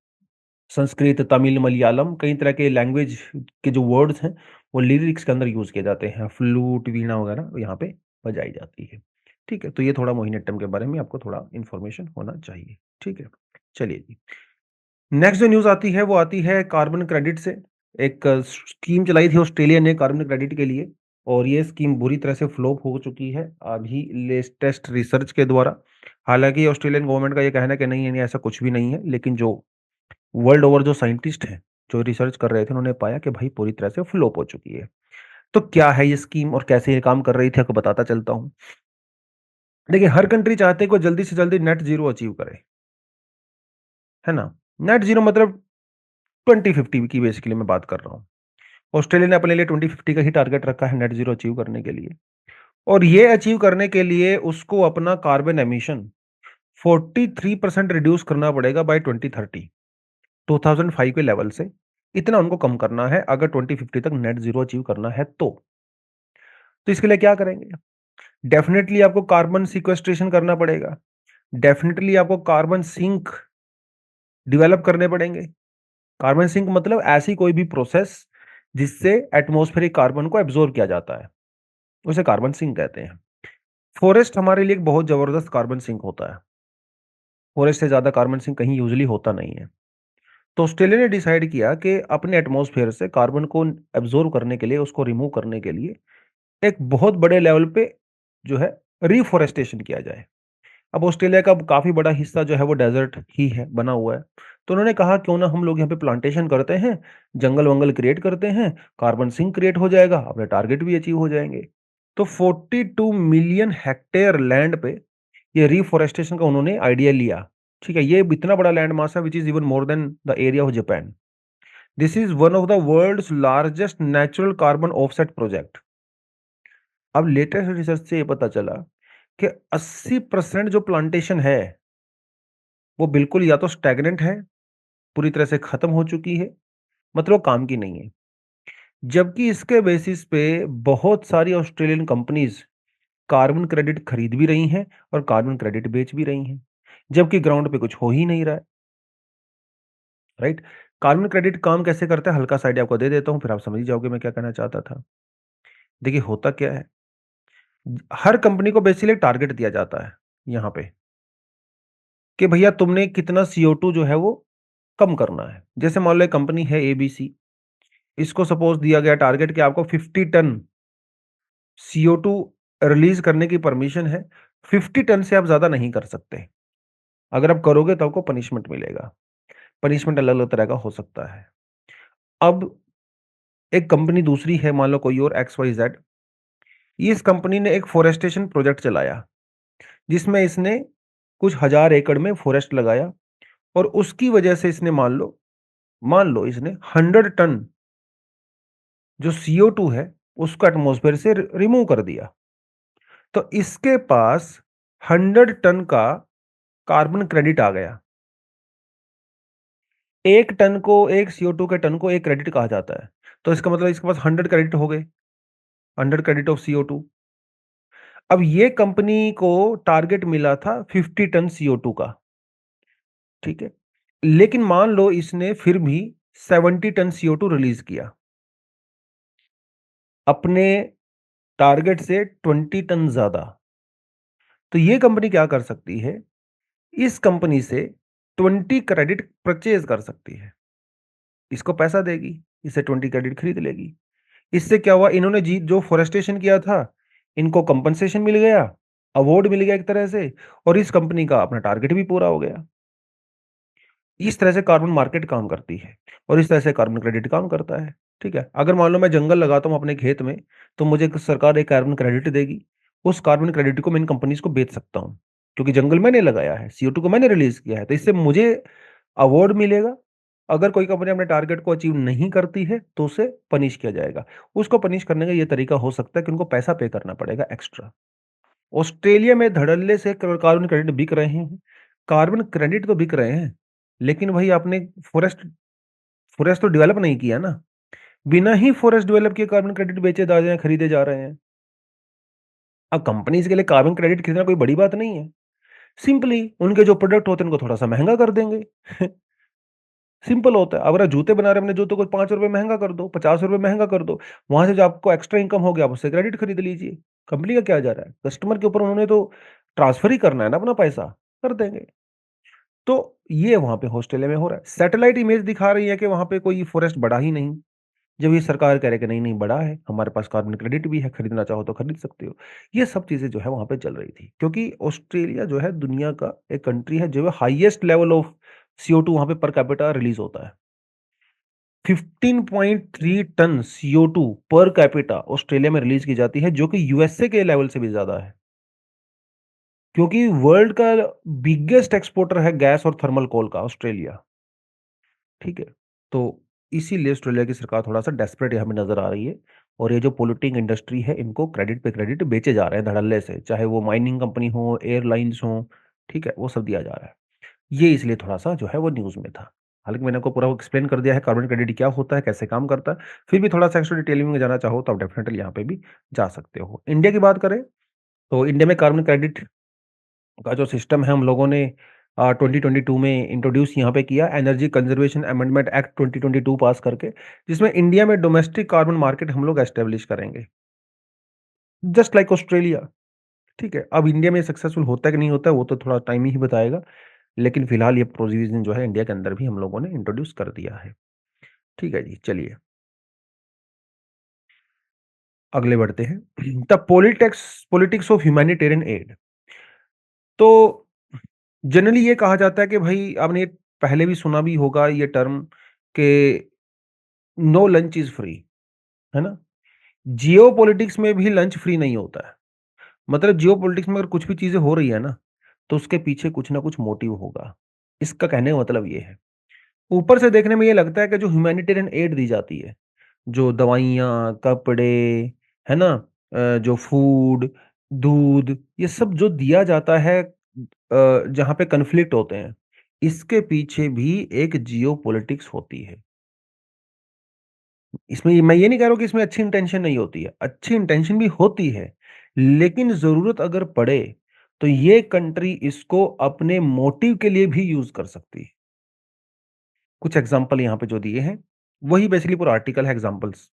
संस्कृत, तमिल, मलयालम कई तरह के लैंग्वेज के जो वर्ड्स हैं, वो लिरिक्स के अंदर यूज़ किए जाते हैं। फ्लूट, वीणा वगैरह यहाँ पे बजाई जाती है। ठीक है? तो ये थोड़ा मोहिनीअट्टम के बारे में आपको थोड़ा इन्फॉर्मेशन होना चाहिए। ठीक है? चलिए जी। नेक्स्ट जो न्यूज़ आती है, वो आती है कार्बन क्रेडिट से। एक स्कीम चलाई थी ऑस्ट्रेलिया ने कार्बन क्रेडिट के लिए और ये स्कीम बुरी तरह से फ्लॉप हो चुकी है, अभी लेटेस्ट रिसर्च के द्वारा। हालाँकि ऑस्ट्रेलियन गवर्नमेंट का ये कहना है कि नहीं, नहीं ऐसा कुछ भी नहीं है, लेकिन जो वर्ल्ड ओवर जो साइंटिस्ट हैं, जो रिसर्च कर रहे थे, उन्होंने पाया कि भाई पूरी तरह से फ्लॉप हो चुकी है। तो क्या है ये स्कीम और कैसे ये काम कर रही थी, आपको बताता चलता हूँ। देखिए, हर कंट्री चाहते हैं कि वो जल्दी से जल्दी नेट ज़ीरो अचीव करे, है ना? नेट ज़ीरो मतलब 2050 की बेसिकली मैं बात कर रहा हूँ। ऑस्ट्रेलिया ने अपने लिए 2050 का ही टारगेट रखा है नेट ज़ीरो अचीव करने के लिए और ये अचीव करने के लिए उसको अपना कार्बन एमिशन 43% रिड्यूस करना पड़ेगा बाय 2030, 2005 के लेवल से। इतना उनको कम करना है अगर 2050 तक नेट ज़ीरो अचीव करना है तो। तो इसके लिए क्या करेंगे? डेफ़िनेटली आपको कार्बन सिक्वेस्ट्रेशन करना पड़ेगा। डेफ़िनेटली आपको कार्बन सिंक डेवलप करने पड़ेंगे। कार्बन सिंक मतलब ऐसी कोई भी प्रोसेस जिससे एटमॉस्फेरिक कार्बन को एब्ज़ॉर्ब किया जाता है, उसे कार्बन सिंक कहते हैं। फ़ॉरेस्ट हमारे लिए एक बहुत ज़बरदस्त कार्बन सिंक होता है। फ़ॉरेस्ट से ज़्यादा कार्बन सिंक कहीं यूजुअली होता नहीं है। तो ऑस्ट्रेलिया ने डिसाइड किया कि अपने एटमॉस्फेयर से कार्बन को एब्ज़ॉर्ब करने के लिए, उसको रिमूव करने के लिए एक बहुत बड़े लेवल पे जो है रिफ़ॉरेस्टेशन किया जाए। अब ऑस्ट्रेलिया का काफ़ी बड़ा हिस्सा जो है वो डेज़र्ट ही है, बना हुआ है। तो उन्होंने कहा क्यों ना हम लोग यहाँ पे प्लांटेशन करते हैं, जंगल-वंगल क्रिएट करते हैं, कार्बन सिंक क्रिएट हो जाएगा, अपने टारगेट भी अचीव हो जाएँगे। तो 42 मिलियन हेक्टेयर लैंड पे ये रिफ़ॉरेस्टेशन का उन्होंने आइडिया लिया। ठीक है? ये इतना बड़ा लैंड मास है which is even more than the area of Japan. This is one of the world's largest natural carbon offset project. अब लेटेस्ट रिसर्च से ये पता चला कि 80% जो प्लांटेशन है, वो बिल्कुल या तो स्टैग्नेंट है, पूरी तरह से खत्म हो चुकी है, मतलब वो काम की नहीं है। जबकि इसके बेसिस पे बहुत सारी ऑस्ट्रेलियन कंपनीज़ कार्बन क्रेडिट खरीद भी रही हैं और कार्बन क्रेडिट बेच भी रही हैं, जबकि ग्राउंड पे कुछ हो ही नहीं रहा है, राइट? कार्बन क्रेडिट काम कैसे करता है, हल्का-सा आइडिया आपको दे देता हूँ, फिर आप समझ ही जाओगे मैं क्या कहना चाहता था। देखिए, होता क्या है, हर कंपनी को बेसिकली टारगेट दिया जाता है यहाँ पे कि भैया तुमने कितना CO2 जो है वो कम करना है। जैसे मान लो एक कंपनी है एबीसी, इसको सपोज़ दिया गया टारगेट कि आपको 50 टन CO2 रिलीज़ करने की परमिशन है, 50 टन से आप ज़्यादा नहीं कर सकते। अगर आप करोगे तो आपको पनिशमेंट मिलेगा। पनिशमेंट अलग-अलग तरह का हो सकता है। अब एक कंपनी दूसरी है, मान लो कोई और XYZ, इस कंपनी ने एक फ़ॉरेस्टेशन प्रोजेक्ट चलाया, जिसमें इसने कुछ हज़ार एकड़ में फ़ॉरेस्ट लगाया और उसकी वजह से इसने मान लो इसने 100 टन जो CO2 है, उसको एटमॉस्फेयर से रिमूव कर दिया। तो इसके पास 100 टन का कार्बन क्रेडिट आ गया। 1 टन को 1 CO2 के टन को 1 क्रेडिट कहा जाता है। तो इसका मतलब इसके पास 100 क्रेडिट हो गए, 100 क्रेडिट ऑफ CO2। अब ये कंपनी को टारगेट मिला था 50 टन CO2 का, ठीक है? लेकिन मान लो इसने फिर भी 70 टन CO2 रिलीज़ किया, अपने टारगेट से 20 टन ज़्यादा। तो ये कंपनी क्या कर सकती है, इस कंपनी से 20 क्रेडिट परचेज़ कर सकती है। इसको पैसा देगी, इससे 20 क्रेडिट खरीद लेगी। इससे क्या हुआ, इन्होंने जी जो फ़ॉरेस्टेशन किया था, इनको कंपनसेशन मिल गया, अवार्ड मिल गया एक तरह से, और इस कंपनी का अपना टारगेट भी पूरा हो गया। इस तरह से कार्बन मार्केट काम करती है और इस तरह से कार्बन क्रेडिट काम करता है, ठीक है? अगर मान लो मैं जंगल लगाता हूँ अपने खेत में, तो मुझे एक सरकार एक कार्बन क्रेडिट देगी। उस कार्बन क्रेडिट को मैं इन कंपनीज़ को बेच सकता हूँ, क्योंकि जंगल मैंने लगाया है, CO2 को मैंने रिलीज़ किया है, तो इससे मुझे अवार्ड मिलेगा। अगर कोई कंपनी अपने टारगेट को अचीव नहीं करती है, तो उसे पनिश किया जाएगा। उसको पनिश करने का ये तरीका हो सकता है कि उनको पैसा पे करना पड़ेगा एक्स्ट्रा। ऑस्ट्रेलिया में धड़ल्ले से कार्बन क्रेडिट बिक रहे हैं। कार्बन क्रेडिट तो बिक रहे हैं, लेकिन भाई आपने फ़ॉरेस्ट फ़ॉरेस्ट तो डेवलप नहीं किया ना। बिना ही फ़ॉरेस्ट डेवलप किए कार्बन क्रेडिट बेचे जा रहे हैं, खरीदे जा रहे हैं। अब कंपनीज़ के लिए कार्बन क्रेडिट खरीदना कोई बड़ी बात नहीं है। सिंपली उनके जो प्रोडक्ट होते हैं उनको थोड़ा-सा महँगा कर देंगे। सिंपल होता है। अगर आप जूते बना रहे हैं, अपने जूतों को ₹5 महँगा कर दो, ₹50 महँगा कर दो। वहाँ से जो आपको एक्स्ट्रा इनकम हो गया, आप उससे क्रेडिट खरीद लीजिए। कंपनी का क्या जा रहा है? कस्टमर के ऊपर उन्होंने तो ट्रांसफ़र ही करना है ना अपना पैसा, कर देंगे। तो ये वहाँ पे ऑस्ट्रेलिया में हो रहा है। सैटेलाइट इमेज दिखा रही है कि वहाँ पे कोई फ़ॉरेस्ट बढ़ा ही नहीं। जब ये सरकार कह रही है कि नहीं, नहीं बढ़ा है, हमारे पास कार्बन क्रेडिट भी है, खरीदना चाहो तो खरीद सकते हो। ये सब चीज़ें जो है वहाँ पे चल रही थी। क्योंकि ऑस्ट्रेलिया जो है दुनिया का एक कंट्री है जो है हाईएस्ट लेवल ऑफ CO2 वहाँ पे पर कैपिटा रिलीज़ होता है। 15.3 ton CO2 per capita Australia में रिलीज़ की जाती है, जो कि USA के लेवल से भी ज़्यादा है। क्योंकि वर्ल्ड का बिगेस्ट एक्सपोर्टर है गैस और थर्मल कोल का ऑस्ट्रेलिया, ठीक है? तो इसीलिए ऑस्ट्रेलिया की सरकार थोड़ा-सा डेस्परेट यहाँ पे नज़र आ रही है और ये जो पोल्यूटिंग इंडस्ट्री है, इनको क्रेडिट पे क्रेडिट बेचे जा रहे हैं धड़ल्ले से, चाहे वो माइनिंग कंपनी हो, एयरलाइन्स हों, ठीक है? वो सब दिया जा रहा है। ये इसलिए थोड़ा-सा जो है वो न्यूज़ में था। हालाँकि मैंने आपको पूरा वो एक्सप्लेन कर दिया है कार्बन क्रेडिट क्या होता है, कैसे काम करता है। फिर भी थोड़ा-सा एक्स्ट्रा डिटेलिंग में जाना चाहो तो आप डेफिनिटली यहाँ पे भी जा सकते हो। इंडिया की बात करें, तो इंडिया में कार्बन क्रेडिट का जो सिस्टम है हम लोगों ने 2022 में इंट्रोड्यूस यहाँ पे किया, एनर्जी कंजर्वेशन अमेंडमेंट एक्ट 2022 पास करके, जिसमें इंडिया में डोमेस्टिक कार्बन मार्केट हम लोग एस्टेब्लिश करेंगे, जस्ट लाइक ऑस्ट्रेलिया, ठीक है? अब इंडिया में सक्सेसफुल होता है कि नहीं होता है, वो तो थोड़ा टाइम ही बताएगा, लेकिन फिलहाल ये प्रोविज़न जो है इंडिया के अंदर भी हम लोगों ने इंट्रोड्यूस कर दिया है। ठीक है जी, चलिए अगले बढ़ते हैं। The politics of humanitarian add. तो जनरली ये कहा जाता है कि भाई आपने ये पहले भी सुना भी होगा ये टर्म कि नो लंच इज़ फ्री, है ना? जियोपॉलिटिक्स में भी लंच फ्री नहीं होता है। मतलब जियोपॉलिटिक्स में अगर कुछ भी चीज़ें हो रही है ना, तो उसके पीछे कुछ ना कुछ मोटिव होगा। इसका कहने का मतलब ये है। ऊपर से देखने में ये लगता है कि जो ह्यूमैनिटेरियन एड दी जाती है, जो दवाइयाँ, कपड़े, है ना? जो फूड, दूध, ये सब जो दिया जाता है जहाँ पे कॉन्फ्लिक्ट होते हैं, इसके पीछे भी एक जियोपॉलिटिक्स होती है। इसमें मैं ये नहीं कह रहा हूँ कि इसमें अच्छी इंटेंशन नहीं होती है, अच्छी इंटेंशन भी होती है, लेकिन ज़रूरत अगर पड़े, तो ये कंट्री इसको अपने मोटिव के लिए भी यूज़ कर सकती है। कुछ एग्ज़ाम्पल यहाँ पे जो दिए हैं, वही बेसिकली पूरा आर्टिकल है एग्ज़ाम्पल्स।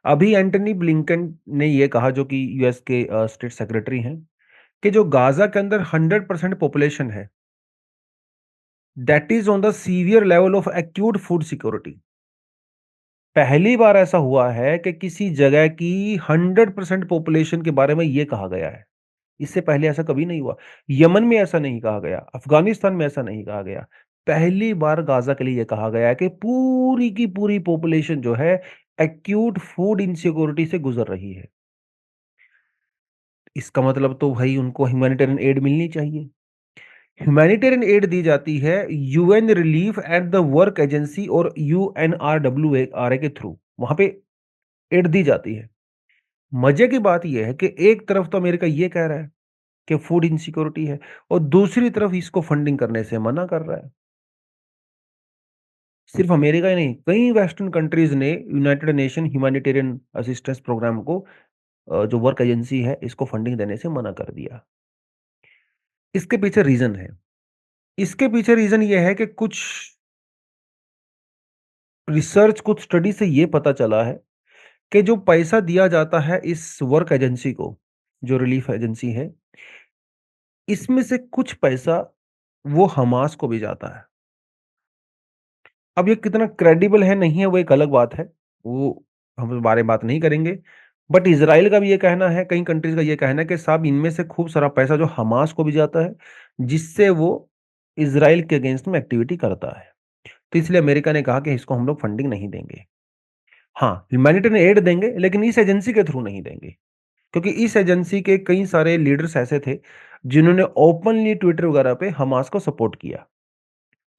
अभी एंटनी ब्लिंकन ने ये कहा जो कि यूएस के स्टेट सेक्रेटरी हैं, कि जो गाज़ा के अंदर 100% पॉपुलेशन है, that is on the severe level of acute food security. पहली बार ऐसा हुआ है कि किसी जगह की 100% पॉपुलेशन के बारे में ये कहा गया है। इससे पहले ऐसा कभी नहीं हुआ। यमन में ऐसा नहीं कहा गया, अफ़गानिस्तान में ऐसा नहीं कहा गया। पहली बार गाज़ा के लिए ये कहा गया है कि पूरी की पूरी पॉपुलेशन जो है एक्यूट फूड इनसिक्योरिटी से गुज़र रही है। इसका मतलब तो भाई उनको ह्यूमैनिटेरियन एड मिलनी चाहिए। ह्यूमैनिटेरियन एड दी जाती है UN relief at the work agency और यूएनआरडब्ल्यूए के थ्रू। वहाँ पे एड दी जाती है। मजे की बात यह है कि एक तरफ तो अमेरिका ये कह रहा है कि फूड इनसिक्योरिटी है और दूसरी तरफ इसको फंडिंग करने से मना कर रहा है। सिर्फ अमेरिका ही नहीं, कई वेस्टर्न कंट्रीज ने United Nation humanitarian assistance programme को जो वर्क एजेंसी है इसको फंडिंग देने से मना कर दिया। इसके पीछे रीजन है। इसके पीछे रीजन ये है कि कुछ रिसर्च, कुछ स्टडी से ये पता चला है कि जो पैसा दिया जाता है इस वर्क एजेंसी को, जो रिलीफ एजेंसी है, इसमें से कुछ पैसा वो हमास को भी जाता है। अब ये कितना क्रेडिबल है नहीं है वो एक अलग बात है, वो हम उस बारे में बात नहीं करेंगे। बट इज़राइल का भी ये कहना है, कई कंट्रीज़ का ये कहना है कि साहब इनमें से खूब सारा पैसा जो हमास को भी जाता है, जिससे वो इज़राइल के अगेंस्ट में एक्टिविटी करता है। तो इसलिए अमेरिका ने कहा कि इसको हम लोग फंडिंग नहीं देंगे। हाँ, ह्यूमैनिटेरियन एड देंगे लेकिन इस एजेंसी के थ्रू नहीं देंगे। क्योंकि इस एजेंसी के कई सारे लीडर्स ऐसे थे, जिन्होंने ओपनली ट्विटर वगैरह पे हमास को सपोर्ट किया।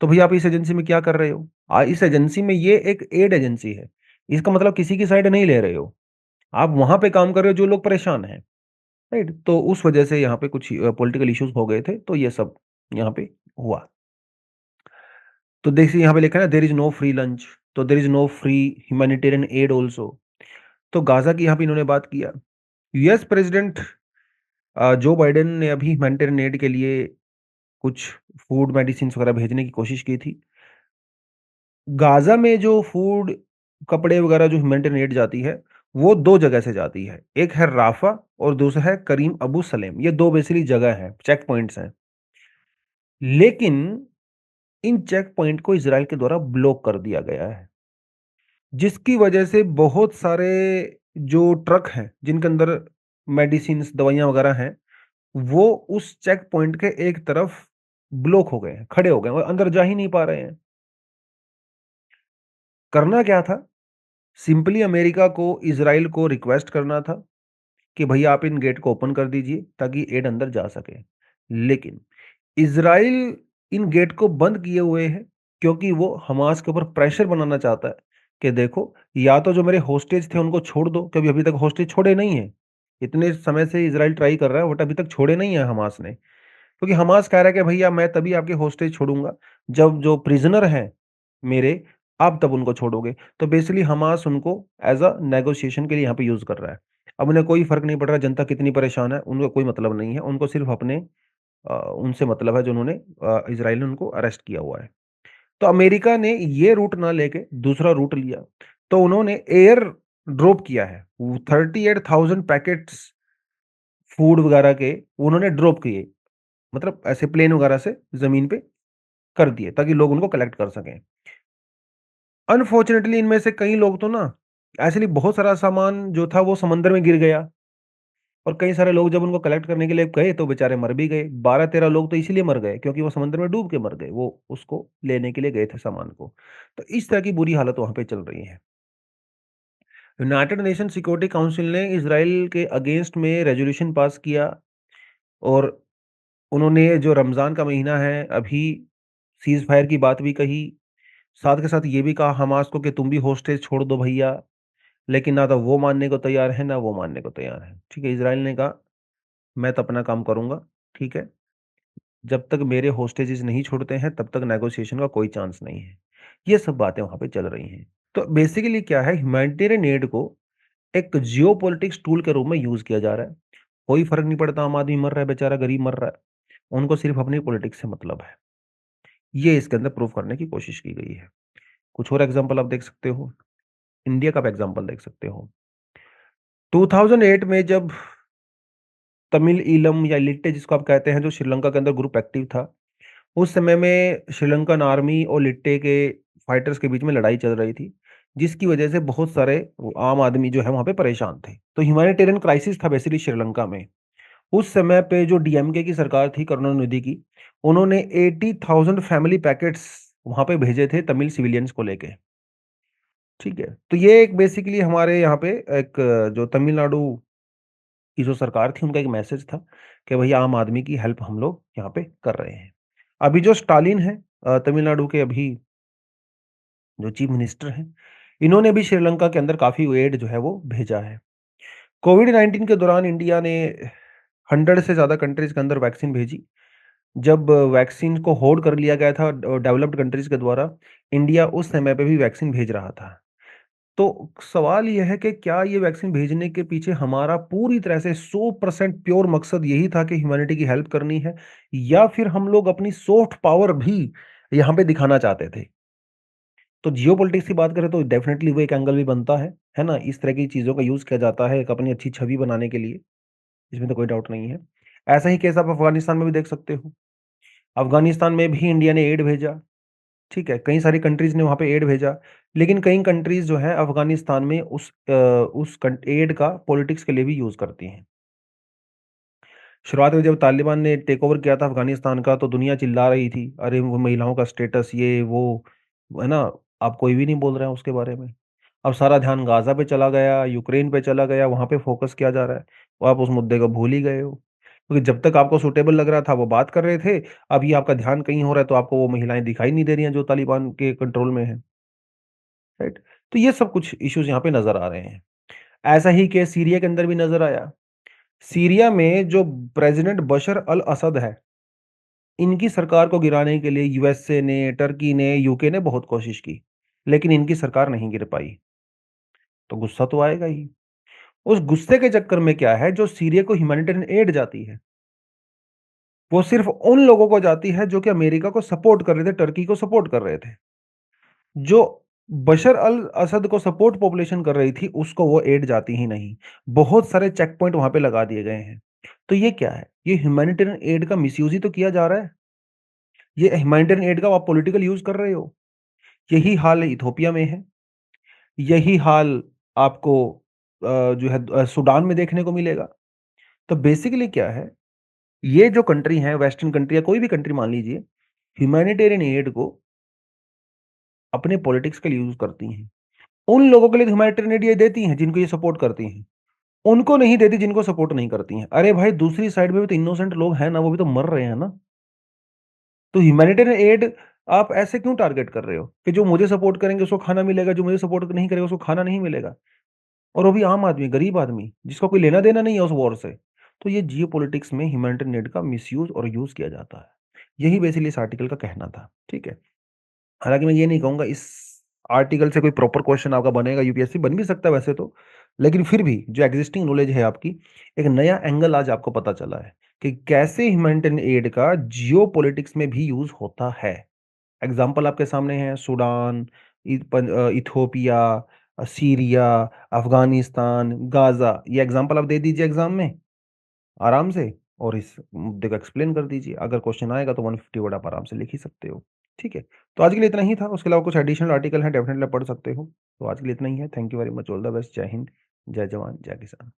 तो भैया आप इस एजेंसी में क्या कर रहे हो? इस एजेंसी में ये एक एड एजेंसी है। इसका मतलब किसी की साइड नहीं ले रहे हो। आप वहाँ पे काम कर रहे हो जो लोग परेशान हैं, राइट? तो उस वजह से यहाँ पे कुछ पॉलिटिकल इश्यूज़ हो गए थे, तो ये सब यहाँ पे हुआ। तो देखिए यहाँ पे लिखा है ना, there is no free lunch, तो there is no free humanitarian aid also. तो गाज़ा की यहाँ पे इन्होंने बात किया। यूएस प्रेसिडेंट जो बाइडेन ने अभी ह्यूमैनिटेरियन एड के लिए कुछ फूड, मेडिसिन्स वगैरह भेजने की कोशिश की थी। गाज़ा में जो फूड, कपड़े वगैरह जो ह्यूमैनिटेरियन एड जाती है, वो 2 जगह से जाती है। एक है राफ़ा और दूसरा है करीम अबू सलेम। ये 2 बेसिकली जगह हैं, चेक पॉइंट्स हैं। लेकिन इन चेक पॉइंट को इज़राइल के द्वारा ब्लॉक कर दिया गया है, जिसकी वजह से बहुत सारे जो ट्रक हैं, जिनके अंदर मेडिसिन्स, दवाइयाँ वगैरह हैं, वो उस चेक पॉइंट के एक तरफ ब्लॉक हो गए हैं, खड़े हो गए हैं और अंदर जा ही नहीं पा रहे हैं। करना क्या था? सिंपली अमेरिका को इज़राइल को रिक्वेस्ट करना था कि भैया आप इन गेट को ओपन कर दीजिए ताकि एड अंदर जा सके। लेकिन इज़राइल इन गेट को बंद किए हुए है, क्योंकि वो हमास के ऊपर प्रेशर बनाना चाहता है कि देखो, या तो जो मेरे होस्टेज थे उनको छोड़ दो, क्योंकि अभी तक होस्टेज छोड़े नहीं हैं। इतने समय से इज़राइल ट्राई कर रहा है बट अभी तक छोड़े नहीं है हमास ने। क्योंकि हमास कह रहा है कि भैया मैं तभी आपके होस्टेज छोड़ूँगा, जब जो प्रिज़नर हैं मेरे, आप तब उनको छोड़ोगे। तो बेसिकली हमास उनको एज़ अ नेगोशिएशन के लिए यहाँ पे यूज़ कर रहा है। अब उन्हें कोई फ़र्क नहीं पड़ रहा जनता कितनी परेशान है, उनको कोई मतलब नहीं है। उनको सिर्फ़ अपने उनसे मतलब है जो उन्होंने इज़राइल ने उनको अरेस्ट किया हुआ है। तो अमेरिका ने ये रूट ना लेके दूसरा रूट लिया। तो उन्होंने एयर ड्रॉप किया है। वो 38,000 पैकेट्स फूड वगैरह के उन्होंने ड्रॉप किए। मतलब ऐसे प्लेन वगैरह से ज़मीन पे कर दिए ताकि लोग उनको कलेक्ट कर सकें। अनफॉर्चुनेटली इनमें से कई लोग तो ना, एक्चुअली बहुत सारा सामान जो था वो समंदर में गिर गया और कई सारे लोग जब उनको कलेक्ट करने के लिए गए तो बेचारे मर भी गए। 12-13 लोग तो इसीलिए मर गए क्योंकि वो समुद्र में डूब के मर गए। वो उसको लेने के लिए गए थे सामान को। तो इस तरह की बुरी हालत वहाँ पे चल रही है। यूनाइटेड नेशन सिक्योरिटी काउंसिल ने इज़राइल के अगेंस्ट में रेज़ोल्यूशन पास किया और उन्होंने जो रमज़ान का महीना है, अभी सीज़ फायर की बात भी कही। साथ के साथ ये भी कहा हमास को कि तुम भी होस्टेज छोड़ दो भैया, लेकिन ना तो वो मानने को तैयार है, ना वो मानने को तैयार है। ठीक है, इज़राइल ने कहा मैं तो अपना काम करूँगा, ठीक है? जब तक मेरे होस्टेजेस नहीं छोड़ते हैं, तब तक नेगोशिएशन का कोई चांस नहीं है। ये सब बातें वहाँ पे चल रही हैं। तो बेसिकली क्या है, ह्यूमैनिटेरियन एड को एक जियोपॉलिटिक्स टूल के रूप में यूज़ किया जा रहा है। कोई फ़र्क नहीं पड़ता, आम आदमी मर रहा है, बेचारा गरीब मर रहा है, उनको सिर्फ़ अपनी पॉलिटिक्स से मतलब है। ये इसके अंदर प्रूव करने की कोशिश की गई है। कुछ और एग्ज़ाम्पल आप देख सकते हो, इंडिया का भी एग्ज़ाम्पल देख सकते हो। 2008 में जब तमिल ईलम या लिट्टे जिसको आप कहते हैं, जो श्रीलंका के अंदर ग्रुप एक्टिव था, उस समय में श्रीलंकन आर्मी और लिट्टे के फाइटर्स के बीच में लड़ाई चल रही थी, जिसकी वजह से बहुत सारे वो आम आदमी जो है वहाँ पे परेशान थे। तो ह्यूमैनिटेरियन क्राइसिस था बेसिकली श्रीलंका में। उस समय पे जो डीएमके की सरकार थी करुणानिधि की, उन्होंने 80,000 फैमिली पैकेट्स वहाँ पे भेजे थे तमिल सिविलियंस को लेके, ठीक है? तो ये एक बेसिकली हमारे यहाँ पे एक जो तमिलनाडु की जो सरकार थी, उनका एक मैसेज था कि भई आम आदमी की हेल्प हम लोग यहाँ पे कर रहे हैं। अभी जो स्टालिन हैं तमिलनाडु के अभी जो चीफ मिनिस्टर हैं, इन्होंने भी श्रीलंका के अंदर काफ़ी एड जो है वो भेजा है। कोविड-19 के दौरान इंडिया ने 100 से ज़्यादा कंट्रीज़ के अंदर वैक्सीन भेजी। जब वैक्सीन को होल्ड कर लिया गया था डेवलप्ड कंट्रीज़ के द्वारा, इंडिया उस समय पे भी वैक्सीन भेज रहा था। तो सवाल ये है कि क्या ये वैक्सीन भेजने के पीछे हमारा पूरी तरह से 100% प्योर मकसद यही था कि ह्यूमैनिटी की हेल्प करनी है, या फिर हम लोग अपनी सॉफ्ट पावर भी यहाँ पे दिखाना चाहते थे? तो जियोपॉलिटिक्स की बात करें तो डेफ़िनेटली वो एक एंगल भी बनता है ना? इस तरह की चीज़ों का यूज़ किया जाता है एक अपनी अच्छी छवि बनाने के लिए, इसमें तो कोई डाउट नहीं है। ऐसा ही केस आप अफ़गानिस्तान में भी देख सकते हो। अफ़गानिस्तान में भी इंडिया ने एड भेजा, ठीक है? कई सारी कंट्रीज़ ने वहाँ पे एड भेजा, लेकिन कई कंट्रीज़ जो हैं अफ़गानिस्तान में उस एड का पॉलिटिक्स के लिए भी यूज़ करती हैं। शुरुआत में जब तालिबान ने टेक ओवर किया था अफ़गानिस्तान का, तो दुनिया चिल्ला रही थी, अरे वो महिलाओं का स्टेटस ये वो, है ना? अब कोई भी नहीं बोल रहा है उसके बारे में। अब सारा ध्यान गाज़ा पे चला गया, यूक्रेन पे चला गया, वहाँ पे फ़ोकस किया जा रहा है। और आप उस मुद्दे को भूल ही गए हो। क्योंकि जब तक आपको सूटेबल लग रहा था वो बात कर रहे थे, अभी आपका ध्यान कहीं और है तो आपको वो महिलाएँ दिखाई नहीं दे रही हैं जो तालिबान के कंट्रोल में हैं, राइट? तो ये सब कुछ इश्यूज़ यहाँ पे नज़र आ रहे हैं। ऐसा ही केस सीरिया के अंदर भी नज़र आया। सीरिया में जो प्रेज़िडेंट बशर अल असद है, इनकी सरकार को गिराने के लिए यूएसए ने, टर्की ने, यूके ने बहुत कोशिश की, लेकिन इनकी सरकार नहीं गिर पाई। तो गुस्सा तो आएगा ही। उस गुस्से के चक्कर में क्या है, जो सीरिया को ह्यूमैनिटेरियन एड जाती है, वो सिर्फ़ उन लोगों को जाती है जो कि अमेरिका को सपोर्ट कर रहे थे, टर्की को सपोर्ट कर रहे थे। जो बशर अल असद को सपोर्ट पॉपुलेशन कर रही थी, उसको वो एड जाती ही नहीं। बहुत सारे चेक पॉइंट वहाँ पे लगा दिए गए हैं। तो ये क्या है? ये ह्यूमैनिटेरियन एड का मिसयूज़ ही तो किया जा रहा है। ये ह्यूमैनिटेरियन एड का आप पॉलिटिकल यूज़ कर रहे हो। यही हाल इथियोपिया में है। यही हाल आपको जो है सूडान में देखने को मिलेगा। तो बेसिकली क्या है, ये जो कंट्री है, वेस्टर्न कंट्री या कोई भी कंट्री मान लीजिए, ह्यूमैनिटेरियन एड को अपने पॉलिटिक्स के लिए यूज़ करती हैं। उन लोगों के लिए ह्यूमैनिटेरियन एड ये देती हैं, जिनको ये सपोर्ट करती हैं। उनको नहीं देती जिनको सपोर्ट नहीं करती हैं। अरे भाई, दूसरी साइड में भी तो इनोसेंट लोग हैं ना, वो भी तो मर रहे हैं ना। तो ह्यूमैनिटेरियन एड आप ऐसे क्यों टारगेट कर रहे हो कि जो मुझे सपोर्ट करेंगे उसको खाना मिलेगा, जो मुझे सपोर्ट नहीं करेगा उसको खाना नहीं मिलेगा? और वो भी आम आदमी, गरीब आदमी, जिसका कोई लेना-देना नहीं है उस वॉर से। तो ये जियोपॉलिटिक्स में ह्यूमैनिटेरियन एड का मिसयूज़ और यूज़ किया जाता है। यही बेसिकली इस आर्टिकल का कहना था, ठीक है? हालाँकि मैं ये नहीं कहूँगा इस आर्टिकल से कोई प्रॉपर क्वेश्चन आपका बनेगा यूपीएससी, बन भी सकता है वैसे तो। लेकिन फिर भी जो एक्जिस्टिंग नॉलेज है आपकी, एक नया एंगल आज आपको पता चला है कि कैसे ह्यूमैनिटेरियन एड का जियोपॉलिटिक्स में भी यूज़ होता है। एग्ज़ाम्पल आपके सामने हैं Sudan, Ethiopia, Syria, Afghanistan, Gaza, ये एग्ज़ाम्पल आप दे दीजिए एग्ज़ाम में आराम से और इस मुद्दे को एक्सप्लेन कर दीजिए। अगर क्वेश्चन आएगा तो 150 वर्ड आप आराम से लिख ही सकते हो। ठीक है? तो आज के लिए इतना ही था। उसके अलावा कुछ एडिशनल आर्टिकल हैं, डेफ़िनेटली आप पढ़ सकते हो। तो आज के लिए इतना ही है। Thank you very much. All the best. जय हिंद, जय जवान, जय किसान।